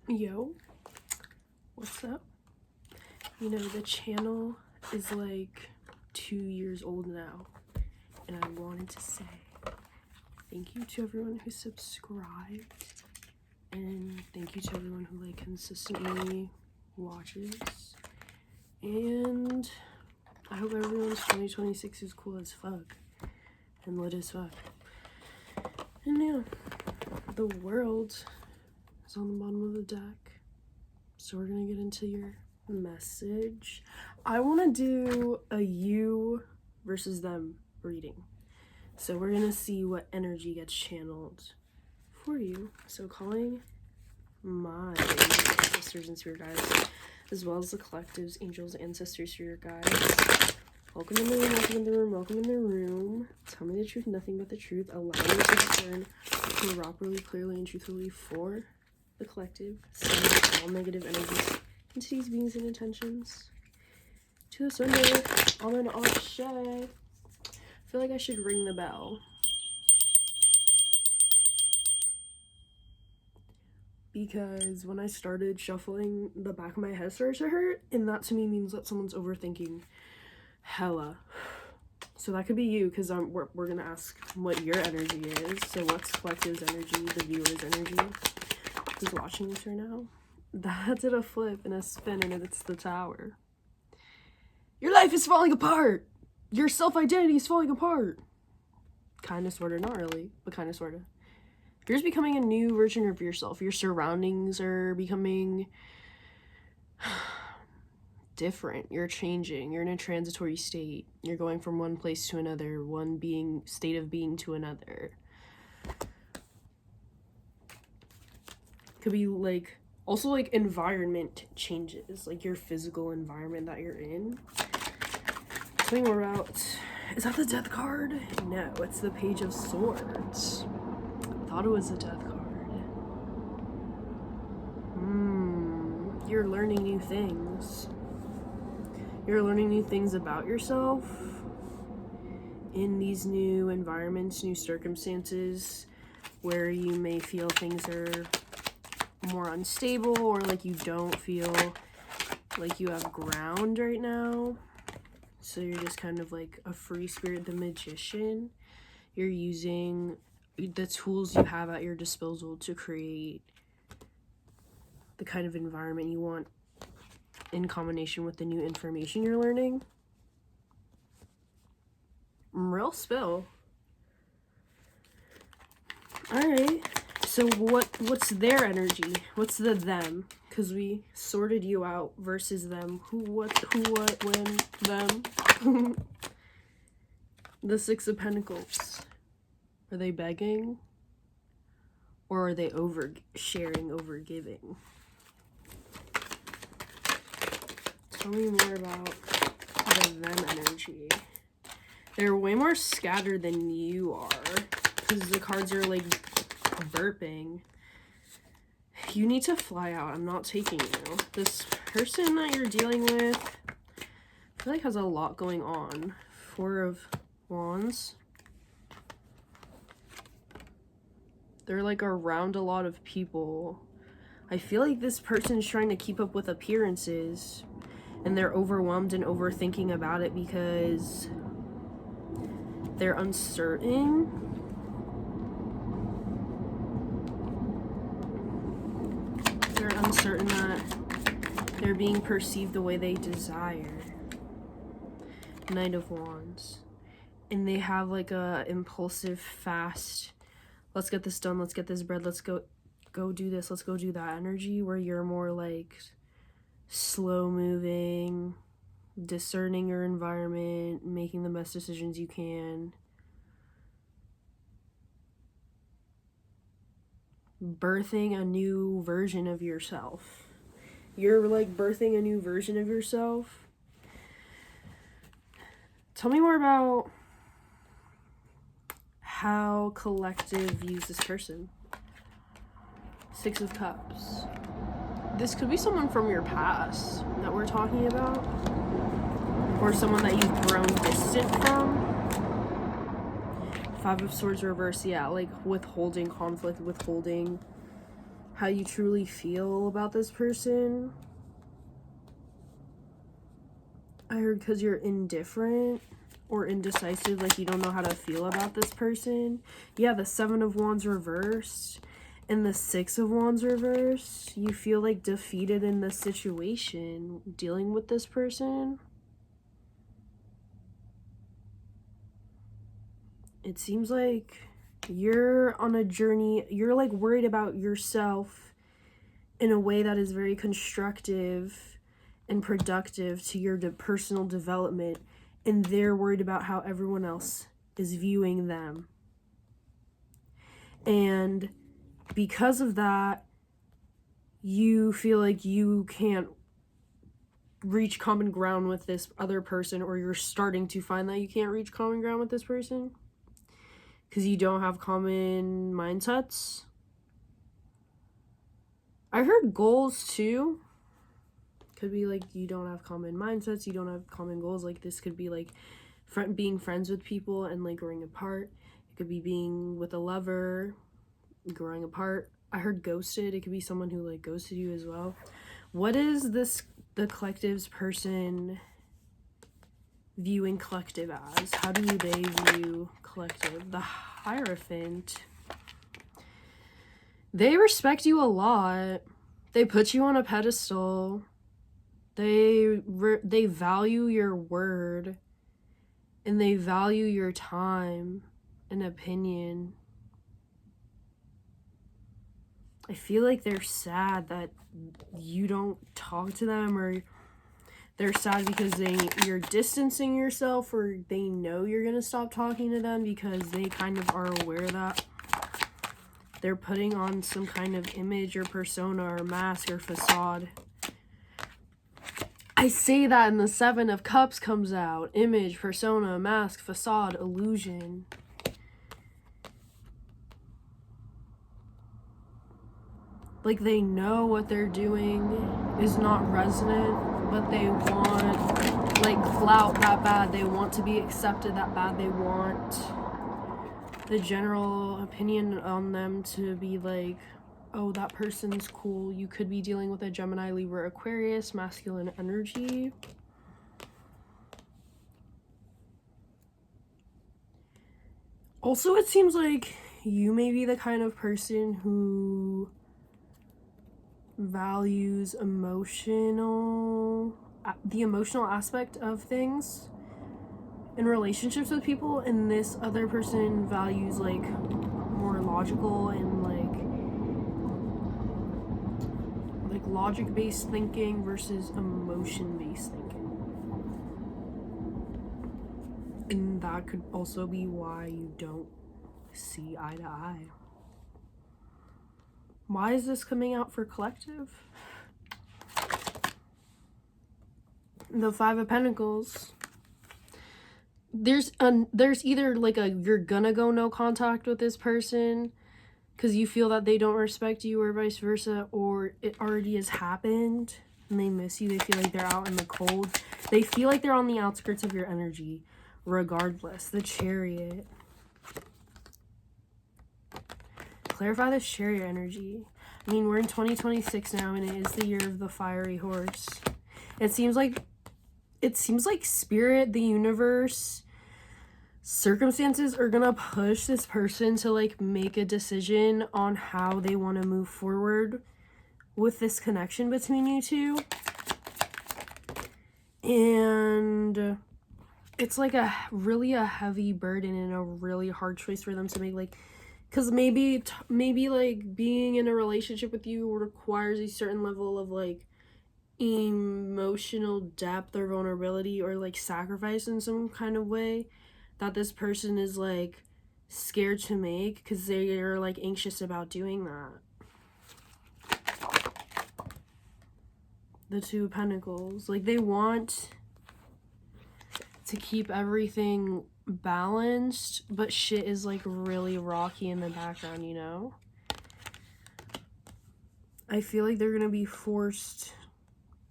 Yo, what's up? You know, the channel is like 2 years old now, and I wanted to say thank you to everyone who subscribed, and thank you to everyone who like consistently watches, and I hope everyone's 2026 is cool as fuck and lit as fuck. And yeah, the world is on the bottom of the deck, so we're gonna get into your message. I want to do a you versus them reading, so we're gonna see what energy gets channeled for you. So calling my sisters and spirit guides, as well as the collectives, angels, ancestors, spirit guides. Welcome in the room, welcome in the room, welcome in the room. Tell me the truth, nothing but the truth. Allow me to discern properly, clearly, and truthfully for the collective. Send all negative energies, entities, beings, and intentions to the surrender. All in all shay. I feel like I should ring the bell, because when I started shuffling, the back of my head started to hurt, and that to me means that someone's overthinking hella. So that could be you, because we're gonna ask what your energy is. So what's collective's energy, the viewer's energy who's watching this right now? That did a flip and a spin, and it's the Tower. Your life is falling apart. Your self-identity is falling apart. Kinda, sorta, not really, but kinda, sorta. You're just becoming a new version of yourself. Your surroundings are becoming different. You're changing. You're in a transitory state. You're going from one place to another, one state of being to another. Could be like, also like environment changes, like your physical environment that you're in. Tell me more about, is that the death card? No, it's the Page of Swords. Thought it was the death card. You're learning new things. You're learning new things about yourself in these new environments, new circumstances, where you may feel things are more unstable, or like you don't feel like you have ground right now. So you're just kind of like a free spirit, the magician. You're using the tools you have at your disposal to create the kind of environment you want in combination with the new information you're learning. Real spill. Alright, so what's their energy? What's the them? Because we sorted you out versus them. Who, what, when, them. The Six of Pentacles. Are they begging? Or are they oversharing, overgiving? Tell me more about the them energy. They're way more scattered than you are, because the cards are like burping. You need to fly out. I'm not taking you. This person that you're dealing with, I feel like has a lot going on. Four of Wands. They're like around a lot of people. I feel like this person is trying to keep up with appearances, and they're overwhelmed and overthinking about it because they're uncertain. They're uncertain that they're being perceived the way they desire. Knight of Wands. And they have like a impulsive, fast, let's get this done, let's get this bread, let's go do this, let's go do that energy, where you're more like slow moving, discerning your environment, making the best decisions you can, birthing a new version of yourself. You're like birthing a new version of yourself. Tell me more about how collective views this person. Six of Cups. This could be someone from your past that we're talking about, or someone that you've grown distant from. Five of Swords reverse, yeah, like withholding conflict, withholding how you truly feel about this person. I heard because you're indifferent or indecisive, like you don't know how to feel about this person. Yeah, the 7 of Wands reversed and the 6 of Wands reversed. You feel like defeated in this situation dealing with this person. It seems like you're on a journey. You're like worried about yourself in a way that is very constructive and productive to your personal development, and they're worried about how everyone else is viewing them. And because of that, you feel like you can't reach common ground with this other person, or you're starting to find that you can't reach common ground with this person because you don't have common mindsets. I heard goals too. Could be like you don't have common mindsets, you don't have common goals. Like this could be like being friends with people and like growing apart. It could be being with a lover, growing apart. I heard ghosted. It could be someone who like ghosted you as well. What is the collective's person viewing collective as? How do they view collective? The Hierophant. They respect you a lot. They put you on a pedestal. They value your word, and they value your time and opinion. I feel like they're sad that you don't talk to them, or they're sad because you're distancing yourself, or they know you're gonna stop talking to them because they kind of are aware that they're putting on some kind of image or persona or mask or facade. I say that and the 7 of Cups comes out. Image, persona, mask, facade, illusion. Like they know what they're doing is not resonant, but they want like clout that bad. They want to be accepted that bad. They want the general opinion on them to be like, oh, that person's cool. You could be dealing with a Gemini, Libra, Aquarius, masculine energy. Also, it seems like you may be the kind of person who values the emotional aspect of things in relationships with people, and this other person values like more logical and like logic-based thinking versus emotion-based thinking. And that could also be why you don't see eye to eye. Why is this coming out for collective? The 5 of Pentacles. There's either like you're gonna go no contact with this person because you feel that they don't respect you, or vice versa, or it already has happened and they miss you. They feel like they're out in the cold. They feel like they're on the outskirts of your energy regardless. The Chariot. Clarify this Chariot energy. I mean, we're in 2026 now, and it is the year of the fiery horse. It seems like spirit, the universe, circumstances are gonna push this person to like make a decision on how they want to move forward with this connection between you two. And it's like a heavy burden and a really hard choice for them to make, like, because maybe like being in a relationship with you requires a certain level of like emotional depth or vulnerability or like sacrifice in some kind of way that this person is like scared to make because they are like anxious about doing that. The 2 of Pentacles. Like they want to keep everything balanced, but shit is like really rocky in the background, you know? I feel like they're gonna be forced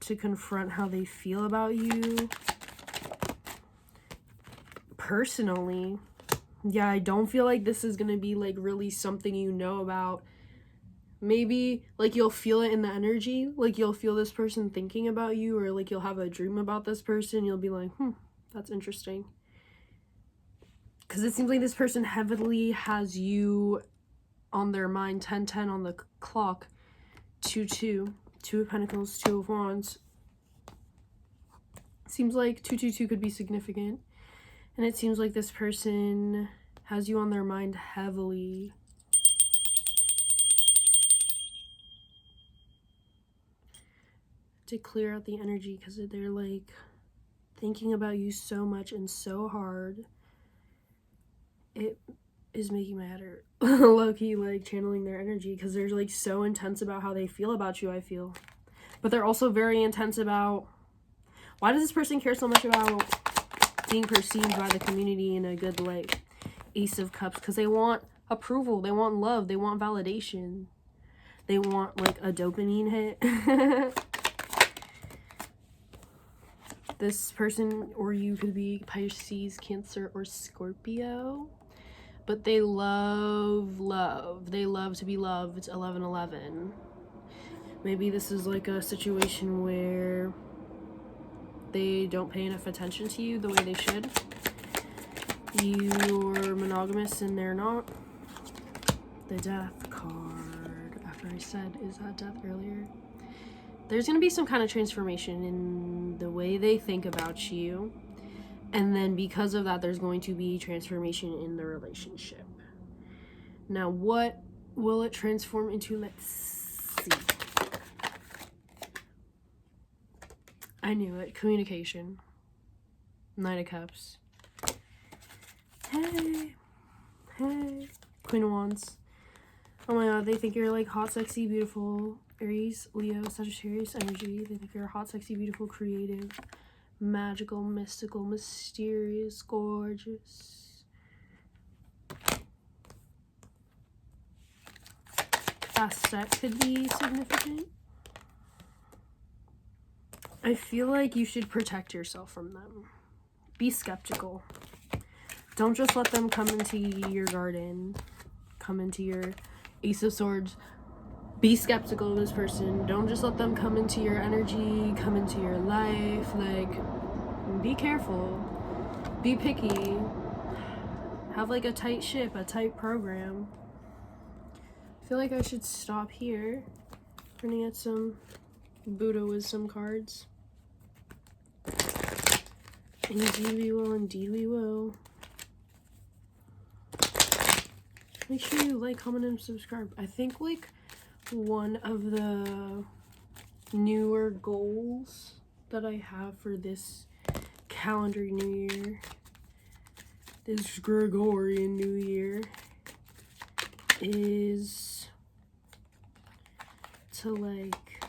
to confront how they feel about you personally. Yeah, I don't feel like this is gonna be like really something you know about Maybe, like, you'll feel it in the energy. Like, you'll feel this person thinking about you, or, like, you'll have a dream about this person. You'll be like, that's interesting. Because it seems like this person heavily has you on their mind. 10-10 on the clock. 2-2. 2 of Pentacles, 2 of Wands. Seems like 2-2-2 could be significant. And it seems like this person has you on their mind heavily. To clear out the energy, because they're like thinking about you so much and so hard. It is making my head hurt. Low-key, like, channeling their energy, because they're like so intense about how they feel about you, I feel. But they're also very intense about, why does this person care so much about being perceived by the community in a good light? Ace of Cups, because they want approval, they want love, they want validation, they want like a dopamine hit. This person or you could be Pisces, Cancer, or Scorpio. But they love love. They love to be loved. It's 11-11. Maybe this is like a situation where they don't pay enough attention to you the way they should. You're monogamous and they're not. The Death card. After I said, is that death earlier? There's going to be some kind of transformation in the way they think about you. And then because of that, there's going to be transformation in the relationship. Now, what will it transform into? Let's see. I knew it. Communication. Knight of Cups. Hey. Hey. Queen of Wands. Oh my god, they think you're like hot, sexy, beautiful. Aries, Leo, Sagittarius energy. They think you're hot, sexy, beautiful, creative, magical, mystical, mysterious, gorgeous. Asset could be significant. I feel like you should protect yourself from them. Be skeptical. Don't just let them come into your garden, come into your Ace of Swords. Be skeptical of this person. Don't just let them come into your energy, come into your life. Like, be careful. Be picky. Have like a tight ship, a tight program. I feel like I should stop here. Running at some Buddha wisdom cards. Indeed we will, indeed we will. Make sure you like, comment, and subscribe. I think like one of the newer goals that I have for this calendar new year, this Gregorian New Year, is to like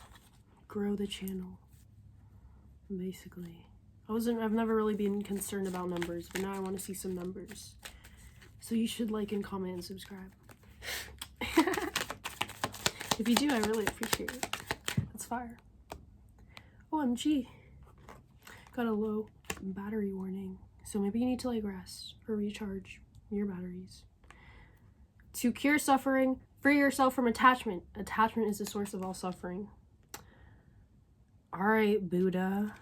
grow the channel, basically. I've never really been concerned about numbers, but now I want to see some numbers. So you should like and comment and subscribe. If you do, I really appreciate it. That's fire. OMG. Got a low battery warning. So maybe you need to like rest or recharge your batteries. To cure suffering, free yourself from attachment. Attachment is the source of all suffering. Alright, Buddha.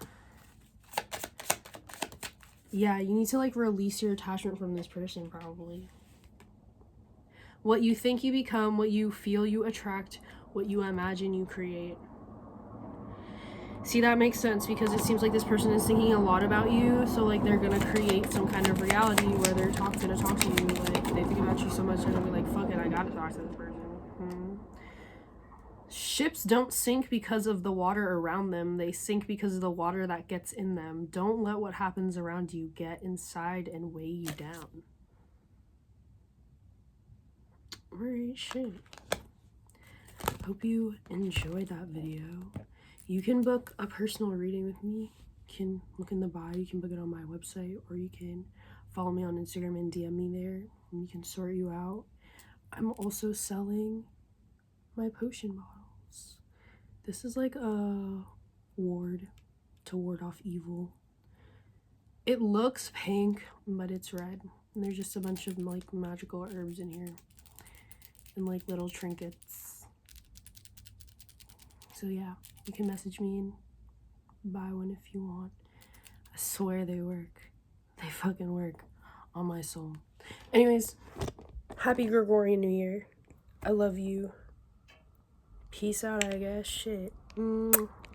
Yeah, you need to like release your attachment from this person, probably. What you think you become, what you feel you attract, what you imagine you create. See, that makes sense because it seems like this person is thinking a lot about you. So like they're gonna create some kind of reality where they're gonna talk to you. Like they think about you so much, they're gonna be like, fuck it, I gotta talk to this person. Ships don't sink because of the water around them. They sink because of the water that gets in them. Don't let what happens around you get inside and weigh you down. Alright, shit. Hope you enjoyed that video. You can book a personal reading with me. You can look in the bio. You can book it on my website, or you can follow me on Instagram and DM me there, and we can sort you out. I'm also selling my potion bottles. This is like a ward to ward off evil. It looks pink, but it's red. And there's just a bunch of like magical herbs in here. And like little trinkets. So yeah, you can message me and buy one if you want. I swear they work. They fucking work on my soul. Anyways, happy Gregorian New Year. I love you. Peace out, I guess. Shit.